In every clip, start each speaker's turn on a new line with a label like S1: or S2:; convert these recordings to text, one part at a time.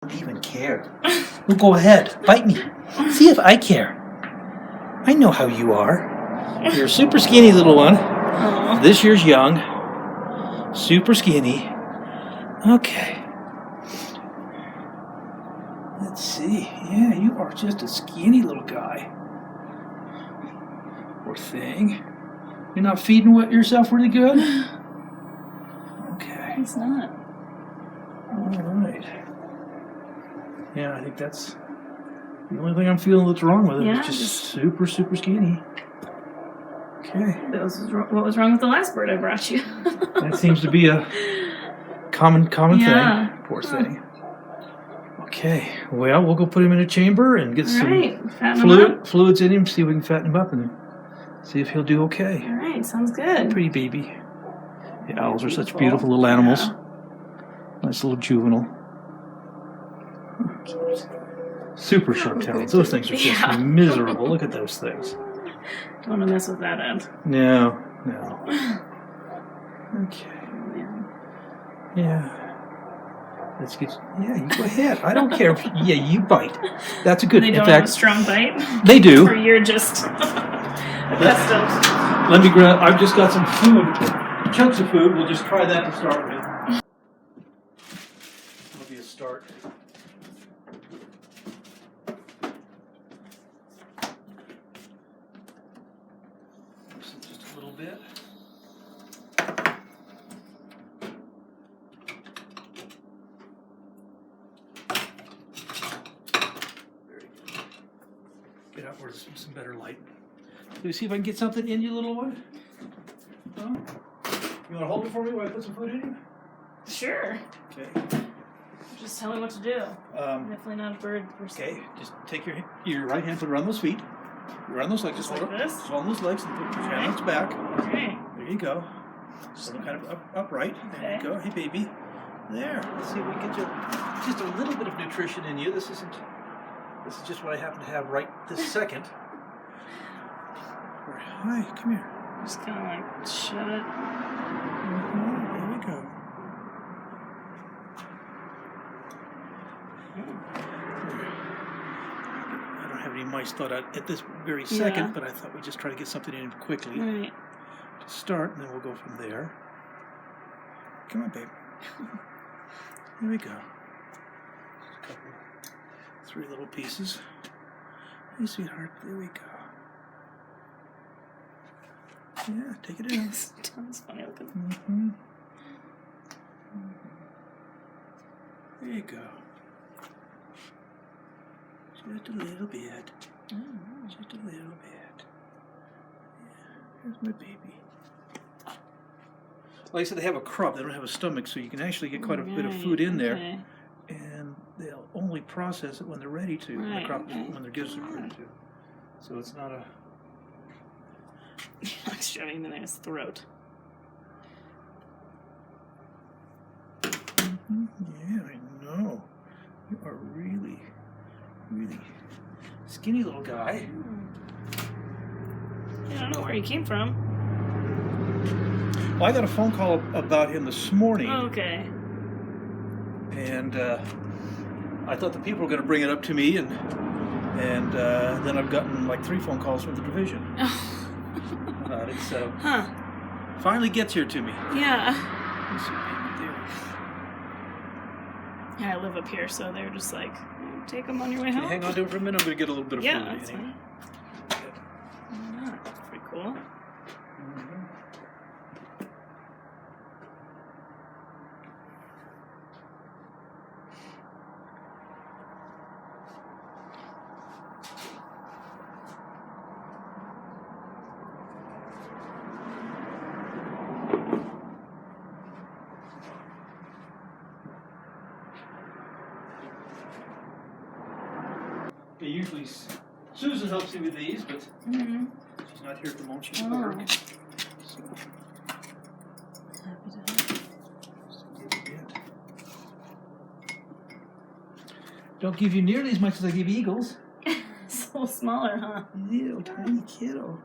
S1: don't even care. Well, go ahead, bite me. See if I care. I know how you are. You're a super skinny little one.
S2: Aww.
S1: This year's young. Super skinny. Okay. Let's see. Yeah, you are just a skinny little guy. Poor thing. You're not feeding yourself really good? Okay.
S2: It's not.
S1: All right. Yeah, I think that's the only thing I'm feeling that's wrong with it.
S2: Yeah,
S1: It's just super, super skinny. Okay.
S2: What was wrong with the last bird I brought you?
S1: That seems to be a common
S2: Yeah.
S1: thing. Poor thing. Okay. Well, we'll go put him in a chamber and get some fluids in him, see if we can fatten him up and see if he'll do okay.
S2: All right, sounds good.
S1: Pretty baby. The owls are such beautiful little animals.
S2: Yeah.
S1: Nice little juvenile. Super sharp talons. Those things are just miserable. Look at those things.
S2: Don't want to mess with that end.
S1: No. Okay. Yeah. Let's get. Yeah, you go ahead. I don't care. Yeah, you bite. That's a good.
S2: They don't have a strong bite.
S1: They do.
S2: Or you're just accustomed.
S1: Let me grab. I've just got some food, chunks of food. We'll just try that to start with. That'll be a start. Just a little bit. Very good. Get out where there's some better light. Let me see if I can get something in you, little one. Huh? You want to hold it for me while I put some food in you?
S2: Sure.
S1: Okay.
S2: Just tell me what to do. Definitely not a bird person.
S1: Okay. Just take your right hand, put it around those feet. Around those legs. Just
S2: like this?
S1: Just on those legs and put your hand on its back.
S2: Okay.
S1: There you go. Just kind of upright. There you go. Hey, baby. There. Let's see if we can get you just a little bit of nutrition in you. This is just what I happen to have right this second. Hi, come here.
S2: Just kind of like shut it.
S1: There we go. I don't have any mice thought out at this very second, but I thought we'd just try to get something in quickly
S2: Right.
S1: to start, and then we'll go from there. Come on, babe. Here we go. Just a couple, 3 little pieces. Hey, sweetheart. There we go. Yeah, take it in.
S2: This tongue's funny looking.
S1: Mm-hmm. There you go. Just a little bit. Just a little bit. Yeah, here's my baby. Like I said, they have a crop. They don't have a stomach, so you can actually get quite a bit of food in there. And they'll only process it when they're ready to. When the crop, when their gifts are ready to. So it's not a...
S2: Like shoving them in his throat.
S1: Yeah, I know. You are really, really skinny little guy.
S2: I don't know where he came from.
S1: Well, I got a phone call about him this morning.
S2: Oh, okay.
S1: And I thought the people were going to bring it up to me, and then I've gotten like 3 phone calls from the division. About it, so finally gets here to me.
S2: Yeah. Yeah, I live up here, so they're just like, take them on your way home.
S1: Hang on to it for a minute. I'm going to get a little bit of food.
S2: Yeah, that's fine. Yeah, that's pretty cool.
S1: Okay, usually Susan helps me with these, but she's not here at the moment. She's at work. So. Don't give you nearly as much as I give eagles.
S2: It's a little smaller, huh?
S1: Little tiny kiddo.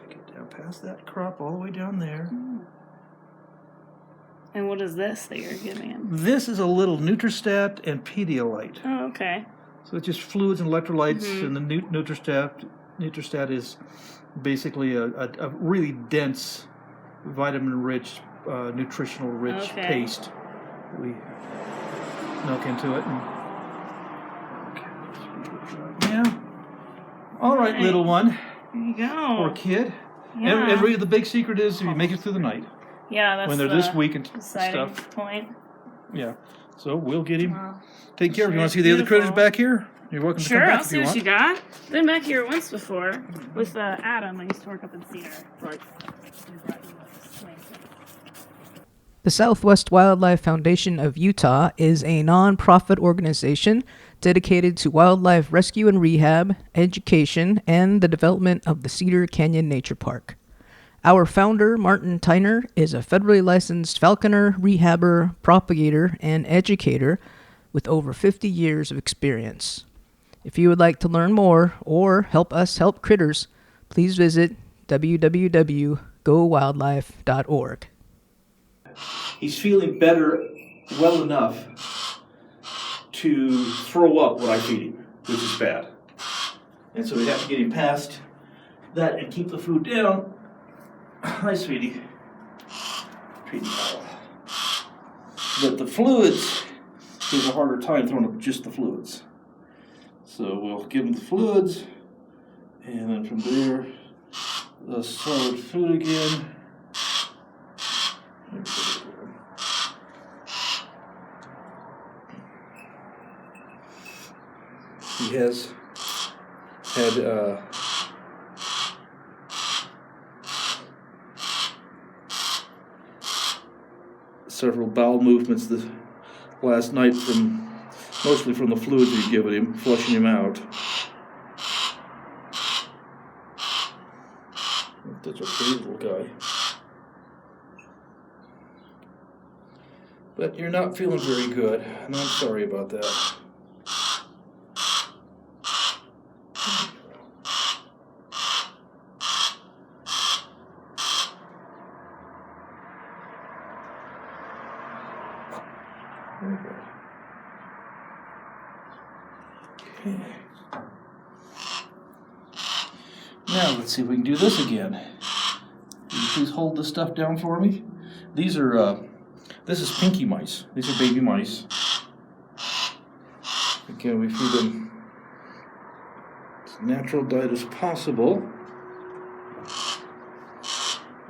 S1: Gotta get down past that crop all the way down there.
S2: And what is this that you're giving him?
S1: This is a little Nutristat and Pedialyte.
S2: Oh, okay.
S1: So it's just fluids and electrolytes, and the Nutristat is basically a really dense, vitamin-rich, nutritional-rich paste. We milk into it. Yeah. All right, little one.
S2: There you go.
S1: Poor kid.
S2: Yeah.
S1: And really, the big secret is if you make it through the night.
S2: Yeah, that's
S1: when they're this weak and stuff.
S2: Point.
S1: Yeah. So we'll get him
S2: Wow.
S1: taken care of. You want to see the other critters back here? You're welcome to come back
S2: I'll
S1: if
S2: see
S1: you
S2: what
S1: want.
S2: you got. Been back here once before with Adam. I used to work up in Cedar.
S1: Right.
S3: The Southwest Wildlife Foundation of Utah is a non-profit organization dedicated to wildlife rescue and rehab, education, and the development of the Cedar Canyon Nature Park. Our founder, Martin Tyner, is a federally licensed falconer, rehabber, propagator, and educator with over 50 years of experience. If you would like to learn more or help us help critters, please visit www.gowildlife.org.
S1: He's feeling better well enough to throw up what I feed him, which is bad. And so we have to get him past that and keep the food down. Hi, sweetie. But the fluids, he has a harder time throwing up just the fluids. So we'll give him the fluids, and then from there, the solid food again. He has had several bowel movements last night, mostly from the fluids we've given him, flushing him out. That's a pretty little guy. But you're not feeling very good, and I'm sorry about that. Okay. Now let's see if we can do this again. Will you please hold this stuff down for me? These are, this is pinky mice. These are baby mice. Again, we feed them as natural diet as possible.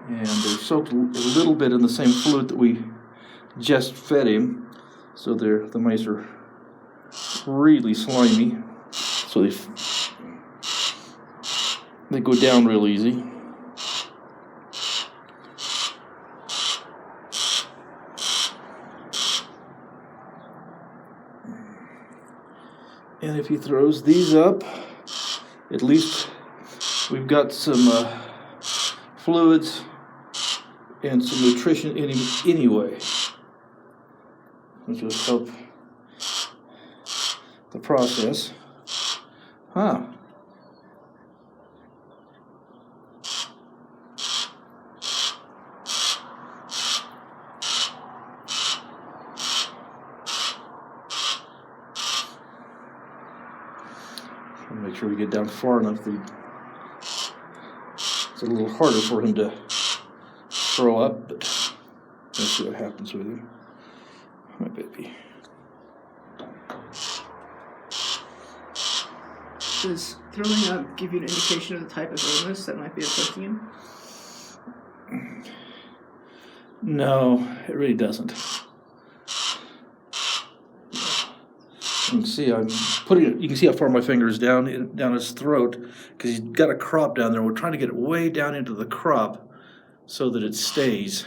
S1: And they're soaked a little bit in the same fluid that we just fed him. So the mice are really slimy. So they go down real easy. And if he throws these up, at least we've got some fluids and some nutrition in him anyway, which will help the process. Huh. Make sure we get down far enough. It's a little harder for him to throw up, but let's see what happens with him. My baby.
S3: Does throwing up give you an indication of the type of illness that might be afflicting him?
S1: No, it really doesn't. You can see I'm putting it. You can see how far my finger is down his throat because he's got a crop down there. We're trying to get it way down into the crop so that it stays.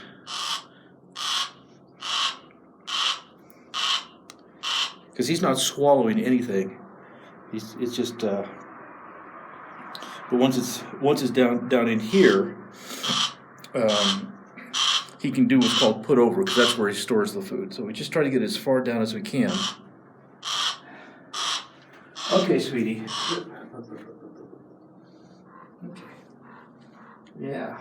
S1: Because he's not swallowing anything. It's just. But once it's down in here, he can do what's called put over because that's where he stores the food. So we just try to get as far down as we can. Okay, sweetie. Okay. Yeah.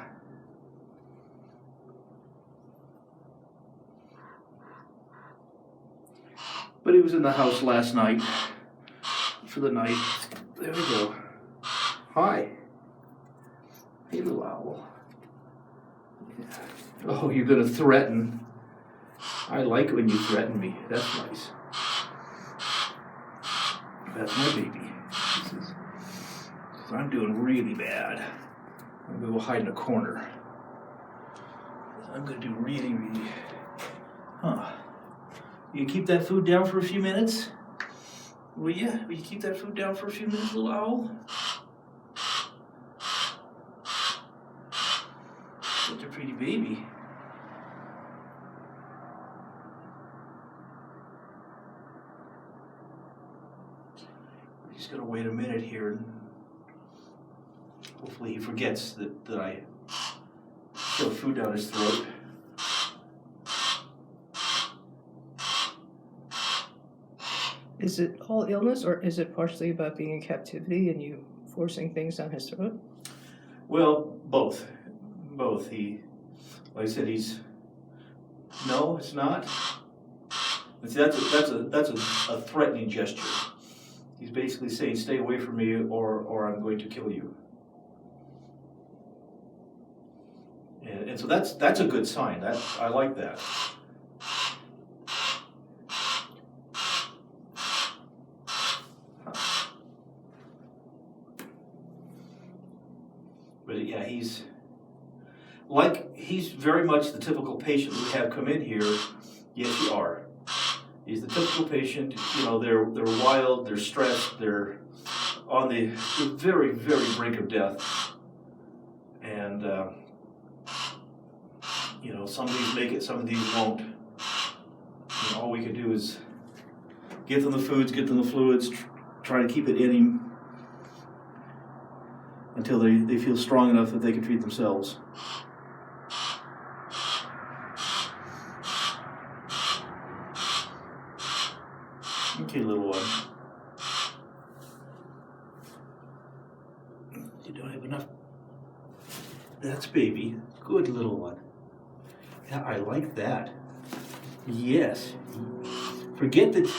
S1: But he was in the house last night for the night. There we go. Hi. Hey, little owl. Yeah. Oh, you're going to threaten. I like it when you threaten me. That's nice. That's my baby. I'm doing really bad. I'm going to go hide in a corner. I'm going to do really, really... Huh. You keep that food down for a few minutes? Will you? Will you keep that food down for a few minutes, little owl? Such a pretty baby. We're just going to wait a minute here and hopefully he forgets that I shoved food down his throat.
S3: Is it all illness, or is it partially about being in captivity and you forcing things down his throat?
S1: Well, both. Both. He, like I said, he's... No, it's not. See, that's a threatening gesture. He's basically saying, stay away from me or I'm going to kill you. And so that's a good sign. I like that. But yeah, he's very much the typical patient we have come in here. Yes, you are. He's the typical patient. You know, they're wild, they're stressed, they're on the very, very brink of death. And you know, some of these make it, some of these won't. You know, all we can do is get them the foods, get them the fluids, try to keep it in him until they feel strong enough that they can treat themselves. Okay, little one. You don't have enough. That's baby. Good little one. Yeah, I like that. Yes. Forget that.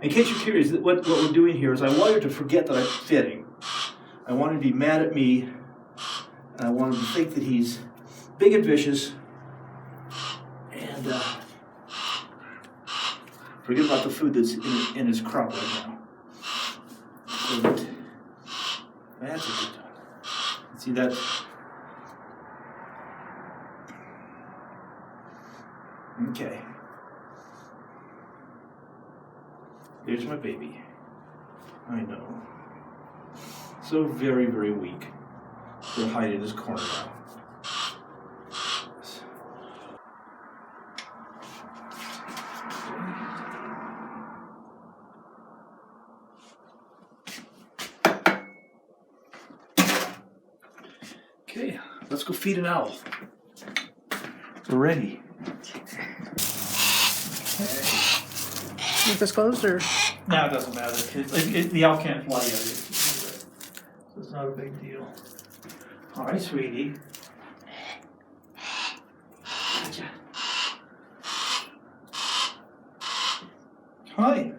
S1: In case you're curious, what we're doing here is I want her to forget that I'm fitting. I want him to be mad at me, and I want him to think that he's big and vicious, and forget about the food that's in his crop right now. So that's a good one. See that? Okay. There's my baby. I know. So very, very weak. He'll hide in his corner now. Okay, let's go feed an owl. We're ready. Okay.
S3: Is this closed or?
S1: No, it doesn't matter. The owl can't fly yet. So it's not a big deal. All right, sweetie. Gotcha. Hi.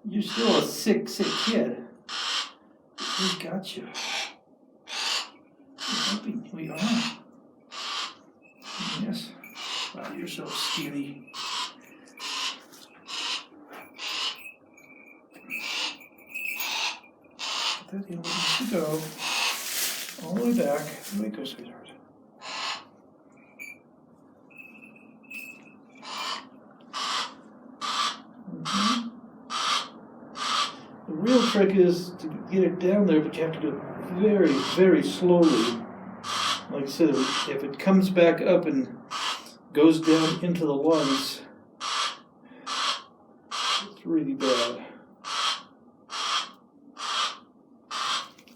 S1: You're still a sick kid. We got you. We are. Yes. Wow, you're so skinny. That heel needs to go all the way back. There we go, sweetheart. Mm-hmm. The real trick is to get it down there, but you have to do it very, very slowly. Like I said, if it comes back up and goes down into the lungs, it's really bad.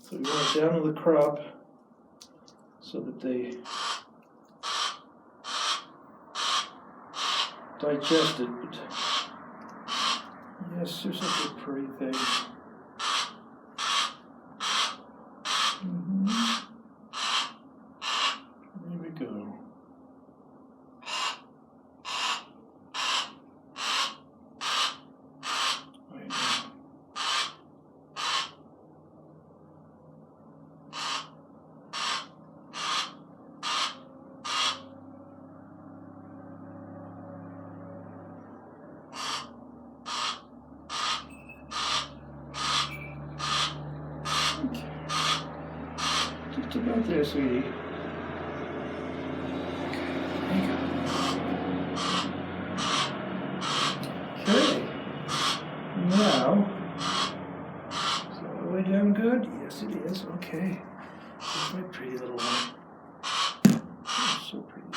S1: So we want it down to the crop so that they digest it. But yes, there's such a pretty thing. There we go. about there, sweetie. Okay. Now, is that all the way down good? Yes, it is. Okay. Here's my pretty little one. Oh, so pretty.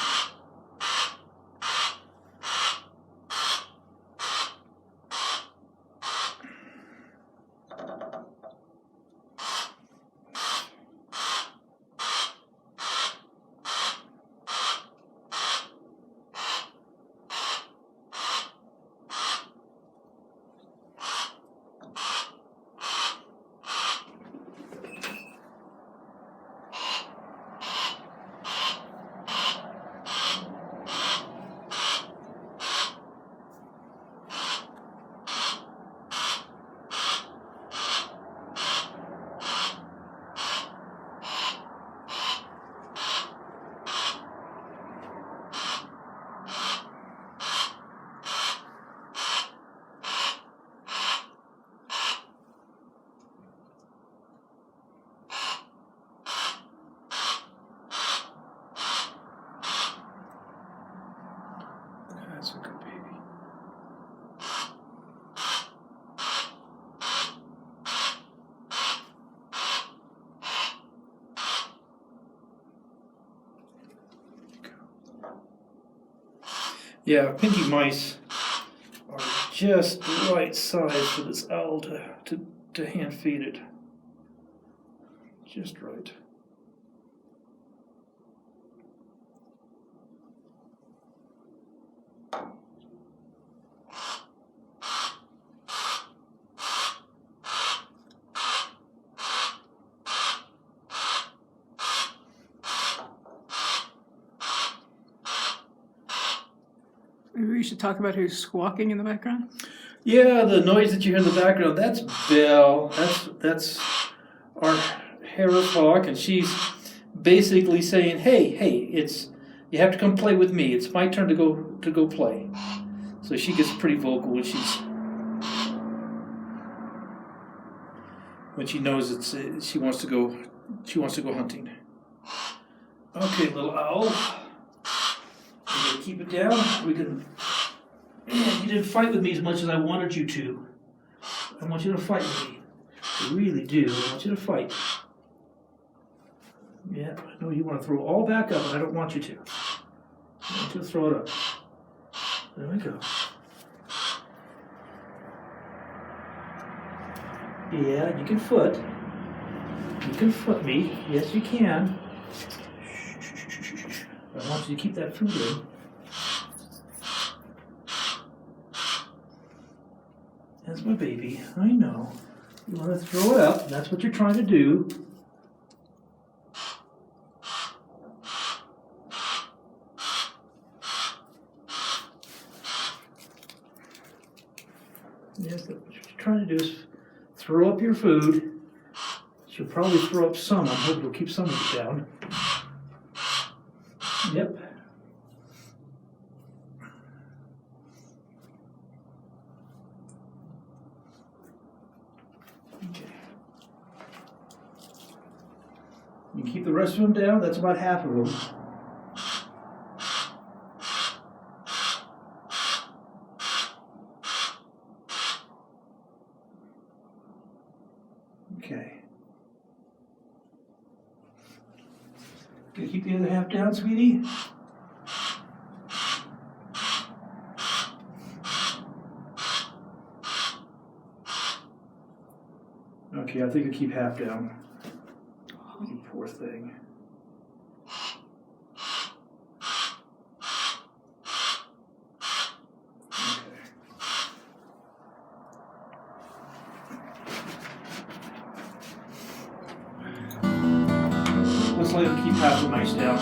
S1: That's a good baby. Yeah, pinky mice are just the right size for this owl to hand feed it. Just right.
S3: Maybe we should talk about who's squawking in the background.
S1: Yeah, the noise that you hear in the background, that's Belle. That's our Harris Hawk, and she's basically saying, hey, you have to come play with me. It's my turn to go play. So she gets pretty vocal when she knows she wants to go hunting. Okay, little owl. We're gonna keep it down. Man, you didn't fight with me as much as I wanted you to. I want you to fight with me. I really do. I want you to fight. Yeah, I know you want to throw it all back up, and I don't want you to. I want you to throw it up. There we go. Yeah, you can foot. You can foot me. Yes, you can. I want you to keep that food in. That's my baby. I know. You want to throw it up. That's what you're trying to do. Yes, what you're trying to do is throw up your food. She'll probably throw up some. I'm hoping we'll keep some of it down. Yep. Okay. You keep the rest of them down. That's about half of them. Okay. Gonna keep the other half down, sweetie? Okay, I think I'll keep half down. You poor thing. Okay. Let's let him keep half the mice down.